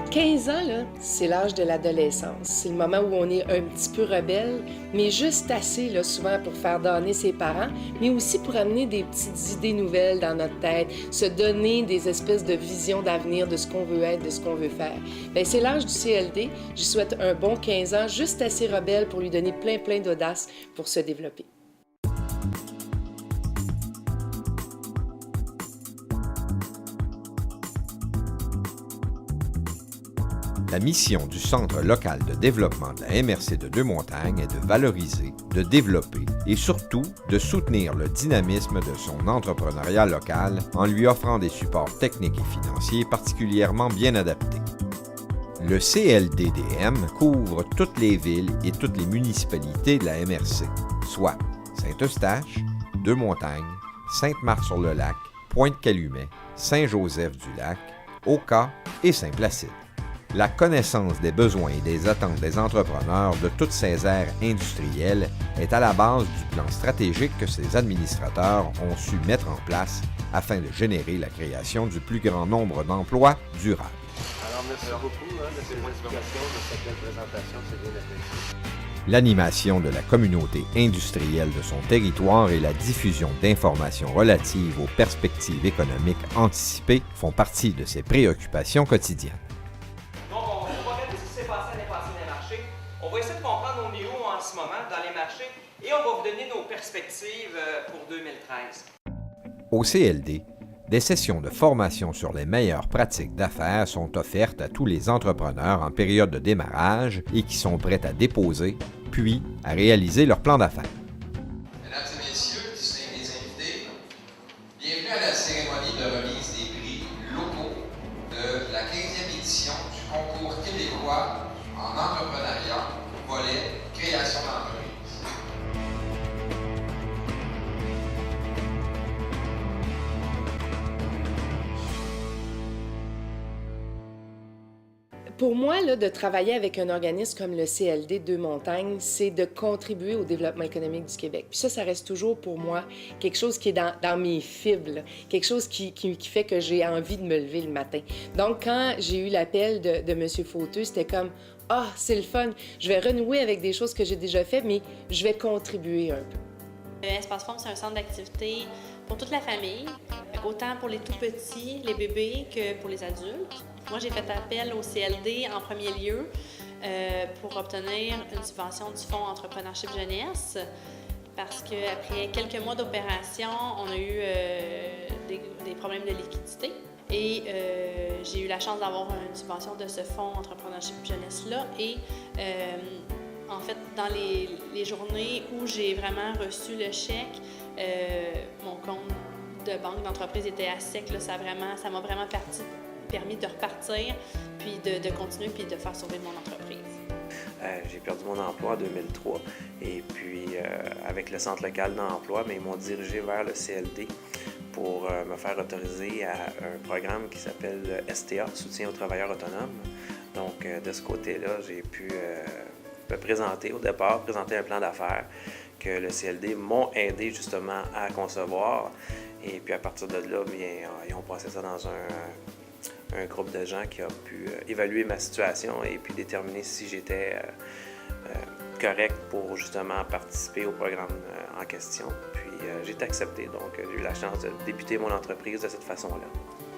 15 ans, là, c'est l'âge de l'adolescence. C'est le moment où on est un petit peu rebelle, mais juste assez, là, souvent, pour faire donner ses parents, mais aussi pour amener des petites idées nouvelles dans notre tête, se donner des espèces de visions d'avenir, de ce qu'on veut être, de ce qu'on veut faire. Bien, c'est l'âge du CLD. Je souhaite un bon 15 ans, juste assez rebelle pour lui donner plein d'audace pour se développer. La mission du Centre local de développement de la MRC de Deux-Montagnes est de valoriser, de développer et surtout de soutenir le dynamisme de son entrepreneuriat local en lui offrant des supports techniques et financiers particulièrement bien adaptés. Le CLDDM couvre toutes les villes et toutes les municipalités de la MRC, soit Saint-Eustache, Deux-Montagnes, Sainte-Marthe-sur-le-Lac, Pointe-Calumet, Saint-Joseph-du-Lac, Oka et Saint-Placide. La connaissance des besoins et des attentes des entrepreneurs de toutes ces aires industrielles est à la base du plan stratégique que ces administrateurs ont su mettre en place afin de générer la création du plus grand nombre d'emplois durables. Alors, merci beaucoup de ces explications, de cette belle présentation, c'est bien apprécié. L'animation de la communauté industrielle de son territoire et la diffusion d'informations relatives aux perspectives économiques anticipées font partie de ses préoccupations quotidiennes. On va essayer de comprendre nos niveaux en ce moment dans les marchés et on va vous donner nos perspectives pour 2013. Au CLD, des sessions de formation sur les meilleures pratiques d'affaires sont offertes à tous les entrepreneurs en période de démarrage et qui sont prêts à déposer, puis à réaliser leur plan d'affaires. Mesdames et messieurs, distingués invités, bienvenue à la cérémonie de remise des prix locaux de la 15e édition du concours québécois en entrepreneuriat, volet création d'entreprise. Pour moi, là, de travailler avec un organisme comme le CLD Deux-Montagnes, c'est de contribuer au développement économique du Québec. Puis ça reste toujours pour moi quelque chose qui est dans mes fibres, là. Quelque chose qui fait que j'ai envie de me lever le matin. Donc, quand j'ai eu l'appel de M. Fauteux, c'était comme « Ah, c'est le fun, je vais renouer avec des choses que j'ai déjà faites, mais je vais contribuer un peu. » Espace Forme, c'est un centre d'activité pour toute la famille, autant pour les tout-petits, les bébés, que pour les adultes. Moi, j'ai fait appel au CLD en premier lieu pour obtenir une subvention du Fonds Entrepreneurship Jeunesse parce qu'après quelques mois d'opération, on a eu des problèmes de liquidité et j'ai eu la chance d'avoir une subvention de ce Fonds Entrepreneurship Jeunesse-là et en fait, dans les journées où j'ai vraiment reçu le chèque, mon compte de banque d'entreprise était à sec. Là, ça m'a vraiment permis de repartir, puis de continuer, puis de faire sauver mon entreprise. J'ai perdu mon emploi en 2003 et puis avec le centre local d'emploi, mais ils m'ont dirigé vers le CLD pour me faire autoriser à un programme qui s'appelle STA, Soutien aux travailleurs autonomes. Donc de ce côté-là, j'ai pu me présenter au départ, présenter un plan d'affaires que le CLD m'ont aidé justement à concevoir. Et puis à partir de là, bien, ils ont passé ça dans un groupe de gens qui a pu évaluer ma situation et puis déterminer si j'étais correct pour justement participer au programme en question. Puis j'ai été accepté, donc j'ai eu la chance de débuter mon entreprise de cette façon-là.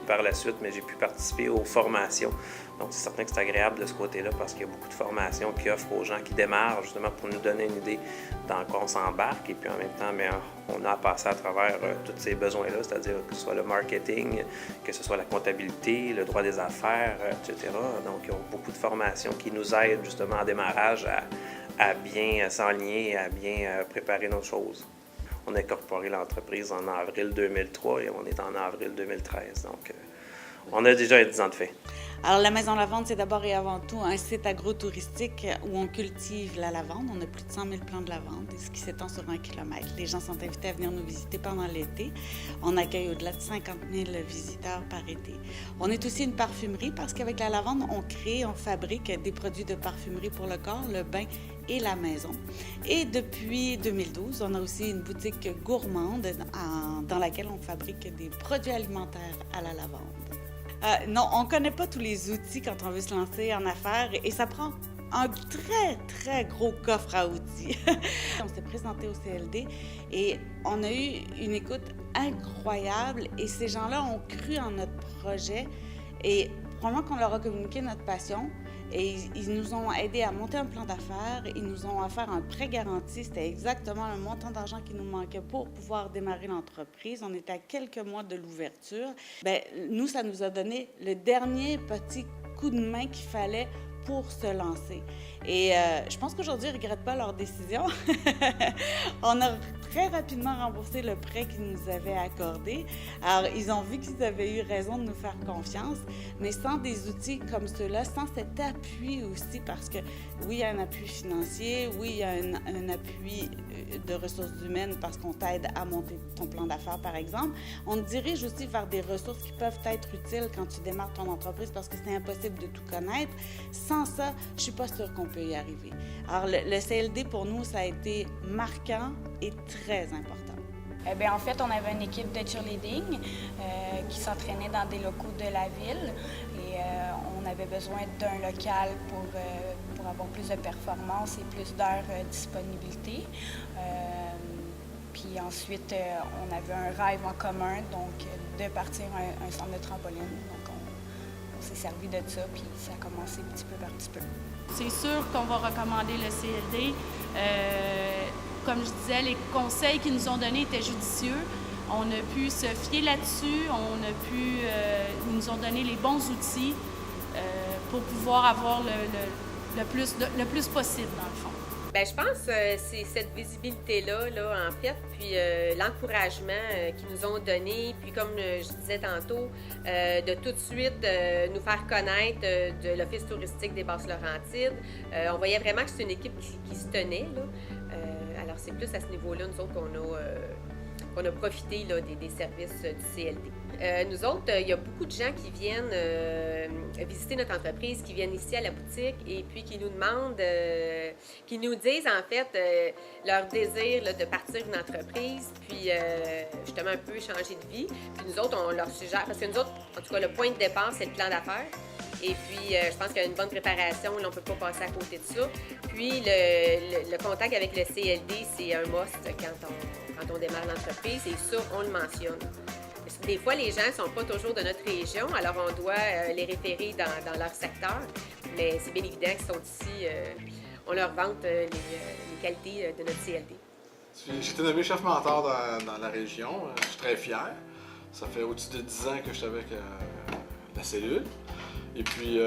Par la suite, mais j'ai pu participer aux formations. Donc, c'est certain que c'est agréable de ce côté-là parce qu'il y a beaucoup de formations qui offrent aux gens qui démarrent justement pour nous donner une idée dans quoi on s'embarque. Et puis en même temps, bien, on a passé à travers tous ces besoins-là, c'est-à-dire que ce soit le marketing, que ce soit la comptabilité, le droit des affaires, etc. Donc, il y a beaucoup de formations qui nous aident justement en démarrage à bien s'enligner, à bien préparer nos choses. On a incorporé l'entreprise en avril 2003 et on est en avril 2013. Donc, on a déjà 10 ans de fait. Alors, la Maison Lavande, c'est d'abord et avant tout un site agro-touristique où on cultive la lavande. On a plus de 100 000 plants de lavande, ce qui s'étend sur 1 kilomètre. Les gens sont invités à venir nous visiter pendant l'été. On accueille au-delà de 50 000 visiteurs par été. On est aussi une parfumerie parce qu'avec la lavande, on fabrique des produits de parfumerie pour le corps, le bain et la maison. Et depuis 2012, on a aussi une boutique gourmande dans laquelle on fabrique des produits alimentaires à la lavande. Non, on ne connaît pas tous les outils quand on veut se lancer en affaires et ça prend un très, très gros coffre à outils. On s'est présenté au CLD et on a eu une écoute incroyable et ces gens-là ont cru en notre projet et probablement qu'on leur a communiqué notre passion. Et ils nous ont aidés à monter un plan d'affaires. Ils nous ont offert un prêt garanti. C'était exactement le montant d'argent qui nous manquait pour pouvoir démarrer l'entreprise. On était à quelques mois de l'ouverture. Bien, nous, ça nous a donné le dernier petit coup de main qu'il fallait pour se lancer. Et je pense qu'aujourd'hui, ils ne regrettent pas leur décision. On a très rapidement remboursé le prêt qu'ils nous avaient accordé. Alors, ils ont vu qu'ils avaient eu raison de nous faire confiance, mais sans des outils comme ceux-là, sans cet appui aussi, parce que oui, il y a un appui financier, oui, il y a un appui de ressources humaines parce qu'on t'aide à monter ton plan d'affaires, par exemple. On te dirige aussi vers des ressources qui peuvent être utiles quand tu démarres ton entreprise parce que c'est impossible de tout connaître. Sans ça, je ne suis pas sûre qu'on peut y arriver. Alors, le CLD, pour nous, ça a été marquant et très important. Bien, en fait, on avait une équipe de cheerleading qui s'entraînait dans des locaux de la ville et on avait besoin d'un local pour avoir plus de performance et plus d'heures disponibilité. Puis ensuite, on avait un rêve en commun, donc de partir un centre de trampoline. Donc, on s'est servi de ça, puis ça a commencé petit peu par petit peu. C'est sûr qu'on va recommander le CLD. Comme je disais, les conseils qu'ils nous ont donnés étaient judicieux. On a pu se fier là-dessus. Ils nous ont donné les bons outils pour pouvoir avoir le plus possible, dans le fond. Bien, je pense que c'est cette visibilité-là, en fait, puis l'encouragement qu'ils nous ont donné, puis comme je disais tantôt, de tout de suite nous faire connaître de l'Office touristique des Basses-Laurentides. On voyait vraiment que c'est une équipe qui se tenait, là. Alors, c'est plus à ce niveau-là, nous autres, qu'on a profité là, des services du CLD. Nous autres, il y a beaucoup de gens qui viennent visiter notre entreprise, qui viennent ici à la boutique et puis qui nous demandent, qui nous disent en fait leur désir là, de partir une entreprise, puis justement un peu changer de vie. Puis nous autres, on leur suggère, parce que nous autres, en tout cas, le point de départ, c'est le plan d'affaires. Et puis, je pense qu'il y a une bonne préparation, là, on ne peut pas passer à côté de ça. Puis, le contact avec le CLD, c'est un must quand on démarre l'entreprise, et ça, on le mentionne. Des fois, les gens ne sont pas toujours de notre région, alors on doit les référer dans leur secteur. Mais c'est bien évident qu'ils sont ici, on leur vante les qualités de notre CLD. J'ai été nommé chef mentor dans la région. Je suis très fier. Ça fait au-dessus de 10 ans que je suis avec la cellule. Et puis,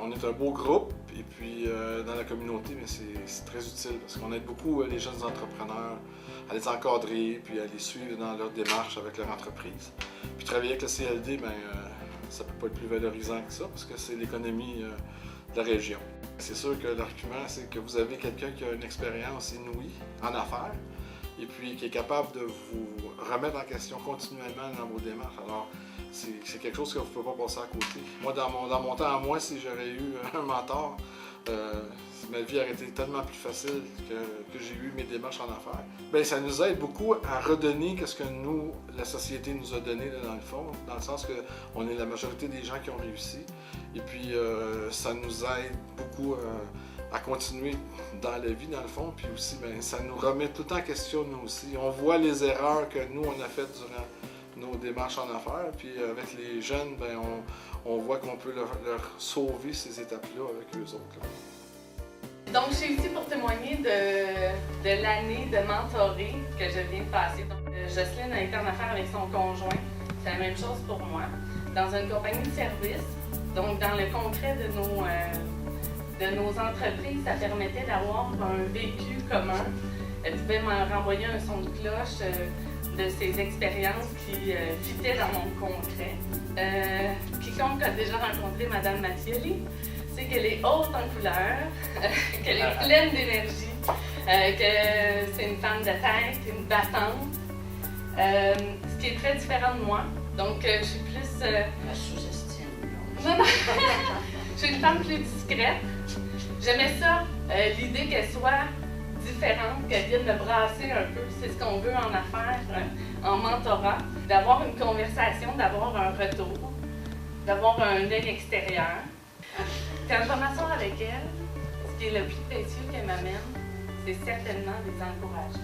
on est un beau groupe. Et puis, dans la communauté, c'est très utile parce qu'on aide beaucoup les jeunes entrepreneurs à les encadrer, puis à les suivre dans leur démarche avec leur entreprise. Puis travailler avec le CLD, bien, ça ne peut pas être plus valorisant que ça parce que c'est l'économie de la région. C'est sûr que l'argument, c'est que vous avez quelqu'un qui a une expérience inouïe en affaires et puis qui est capable de vous remettre en question continuellement dans vos démarches. Alors, c'est quelque chose que vous ne pouvez pas passer à côté. Moi, dans mon temps à moi, si j'aurais eu un mentor, ma vie aurait été tellement plus facile que j'ai eu mes démarches en affaires. Bien, ça nous aide beaucoup à redonner ce que nous, la société nous a donné là, dans le fond, dans le sens qu'on est la majorité des gens qui ont réussi. Et puis, ça nous aide beaucoup à continuer dans la vie, dans le fond. Puis aussi, bien, ça nous remet tout le temps en question, nous aussi. On voit les erreurs que nous, on a faites durant nos démarches en affaires. Puis avec les jeunes, bien, on voit qu'on peut leur sauver ces étapes-là avec eux autres. Là. Donc, je suis ici pour témoigner de l'année de mentoré que je viens de passer. Donc, Jocelyne a été en affaires avec son conjoint. C'est la même chose pour moi. Dans une compagnie de service. Donc, dans le concret de nos entreprises, ça permettait d'avoir un vécu commun. Elle pouvait me renvoyer un son de cloche de ses expériences qui fitaient dans mon concret. Quiconque a déjà rencontré Mme Mathioli, c'est qu'elle est haute en couleur, qu'elle est pleine d'énergie, que c'est une femme de tête, une battante, ce qui est très différent de moi. Donc, je suis plus... La sous-estime. Non. Je suis une femme plus discrète. J'aimais ça, l'idée qu'elle soit différente, qu'elle vienne me brasser un peu. C'est ce qu'on veut en affaires, en mentorat. D'avoir une conversation, d'avoir un retour. d'avoir un œil extérieur. Quand je vais m'asseoir avec elle, ce qui est le plus précieux qu'elle m'amène, c'est certainement des encouragements.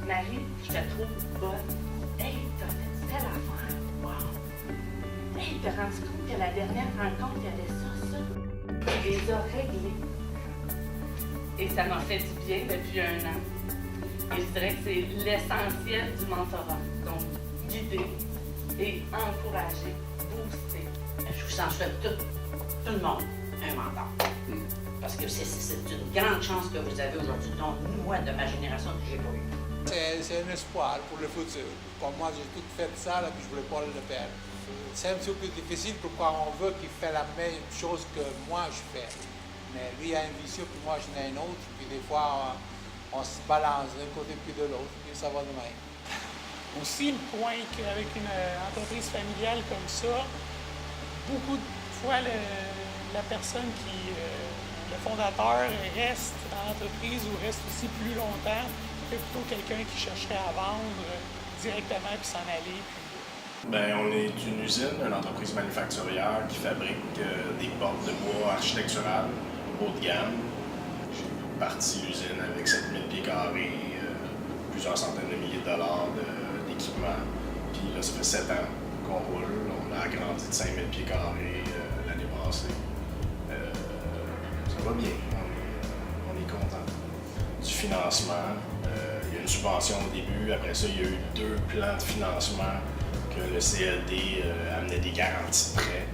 Marie, je te trouve bonne. Hey, t'as fait telle affaire. Wow. Hey, t'as rendu compte que la dernière rencontre, il y avait ça. Tu les as réglés. Et ça m'a fait du bien depuis 1 an. Et je dirais que c'est l'essentiel du mentorat. Donc, guider et encourager, booster. Je vous en souhaite tout le monde un mentor. Parce que c'est une grande chance que vous avez aujourd'hui. Donc, moi, de ma génération, que j'ai pas eu. C'est un espoir pour le futur. Comme moi, j'ai tout fait ça, là, puis je voulais pas le perdre. C'est un petit peu plus difficile pourquoi on veut qu'il fasse la même chose que moi je fais. Mais lui a une vision, puis moi j'en ai une autre, puis des fois on se balance d'un côté puis de l'autre, puis ça va de même. Aussi, le point qu'avec une entreprise familiale comme ça, beaucoup de fois, la personne le fondateur reste dans l'entreprise ou reste aussi plus longtemps que plutôt quelqu'un qui chercherait à vendre directement puis s'en aller. Bien, on est une usine, une entreprise manufacturière qui fabrique des portes de bois architecturales haut de gamme. J'ai parti l'usine avec 7000 pieds carrés, plusieurs centaines de milliers de dollars d'équipement. Puis là, ça fait 7 ans qu'on roule. On a agrandi de 5000 pieds carrés l'année passée. Ça va bien. On est content. Du financement, il y a une subvention au début. Après ça, il y a eu 2 plans de financement que le CLD amenait des garanties de prêt.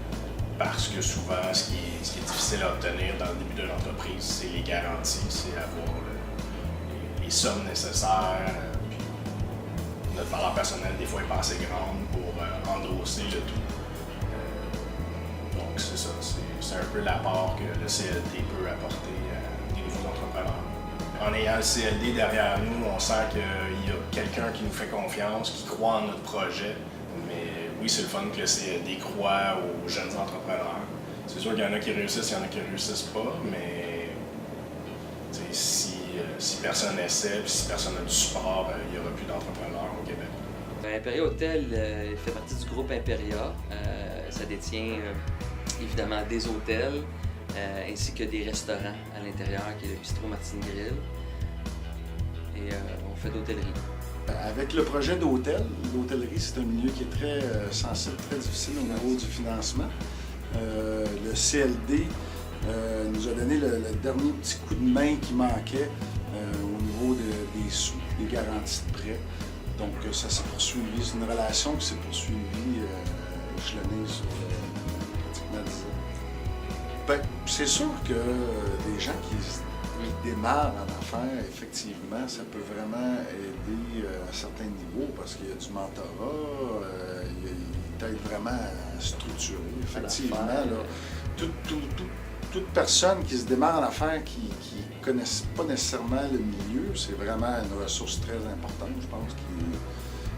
Parce que souvent, ce qui est difficile à obtenir dans le début d'une entreprise, c'est les garanties, c'est avoir les sommes nécessaires. Puis notre valeur personnelle, des fois, n'est pas assez grande pour endosser le tout. Donc, c'est ça. C'est un peu l'apport que le CLD peut apporter à des nouveaux entrepreneurs. En ayant le CLD derrière nous, on sent qu'il y a quelqu'un qui nous fait confiance, qui croit en notre projet. Mais oui, c'est le fun que le CLD croit aux jeunes entrepreneurs. C'est sûr qu'il y en a qui réussissent, il y en a qui ne réussissent pas, mais si personne n'essaie, si personne n'a du support, il n'y aura plus d'entrepreneurs au Québec. Imperia Hotel fait partie du groupe Imperia. Ça détient évidemment des hôtels ainsi que des restaurants à l'intérieur, qui est le Bistrot Martine Grill. Et on fait d'hôtellerie. Avec le projet d'hôtel, l'hôtellerie, c'est un milieu qui est très sensible, très difficile au niveau du financement. Le CLD nous a donné le dernier petit coup de main qui manquait au niveau des sous, des garanties de prêt. Donc ça s'est poursuivi, c'est une relation qui s'est poursuivie, échelonnée sur pratiquement 10 ans. Ben, c'est sûr que des gens qui démarrent en affaires, effectivement, ça peut vraiment aider à certains niveaux parce qu'il y a du mentorat, il t'aide vraiment à structurer. Effectivement, là, toute personne qui se démarre en affaires qui ne connaissent pas nécessairement le milieu, c'est vraiment une ressource très importante, je pense,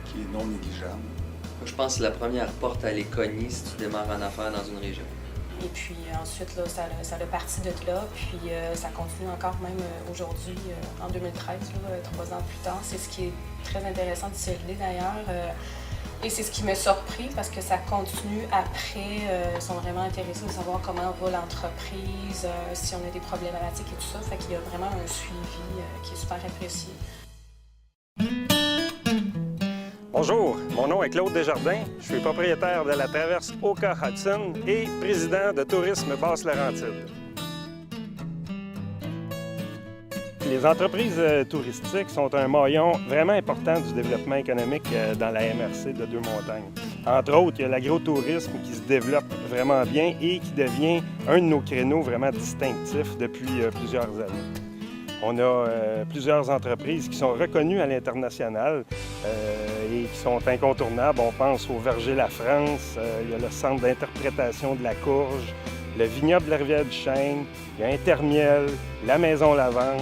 qui est non négligeable. Je pense que c'est la première porte à aller cogner si tu démarres en affaires dans une région. Et puis ensuite, là, ça a parti de là, puis ça continue encore même aujourd'hui, en 2013, là, 3 ans plus tard. C'est ce qui est très intéressant du CLD d'ailleurs. Et c'est ce qui m'a surpris parce que ça continue après. Ils sont vraiment intéressés de savoir comment va l'entreprise, si on a des problématiques et tout ça. Fait qu'il y a vraiment un suivi qui est super apprécié. Bonjour, mon nom est Claude Desjardins. Je suis propriétaire de la traverse Oka-Hudson et président de Tourisme Basse-Laurentide. Les entreprises touristiques sont un maillon vraiment important du développement économique dans la MRC de Deux-Montagnes. Entre autres, il y a l'agrotourisme qui se développe vraiment bien et qui devient un de nos créneaux vraiment distinctifs depuis plusieurs années. On a plusieurs entreprises qui sont reconnues à l'international et qui sont incontournables. On pense au Verger La France, il y a le Centre d'interprétation de la Courge, le Vignoble de la Rivière-du-Chêne, il y a Intermiel, la Maison Lavande,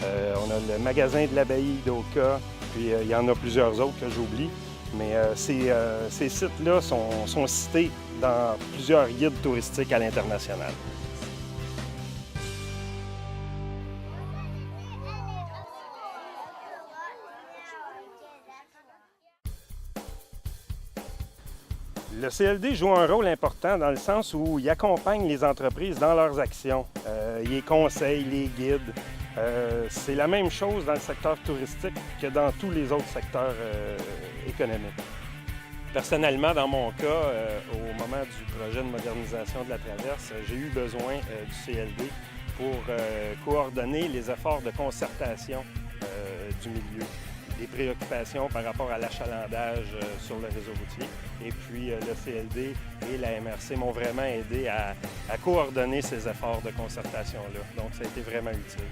on a le magasin de l'Abbaye d'Oka, puis il y en a plusieurs autres que j'oublie. Mais ces sites-là sont cités dans plusieurs guides touristiques à l'international. Le CLD joue un rôle important dans le sens où il accompagne les entreprises dans leurs actions. Il les conseille, les guide. C'est la même chose dans le secteur touristique que dans tous les autres secteurs économiques. Personnellement, dans mon cas, au moment du projet de modernisation de la traverse, j'ai eu besoin du CLD pour coordonner les efforts de concertation du milieu, des préoccupations par rapport à l'achalandage sur le réseau routier. Et puis le CLD et la MRC m'ont vraiment aidé à coordonner ces efforts de concertation-là. Donc ça a été vraiment utile.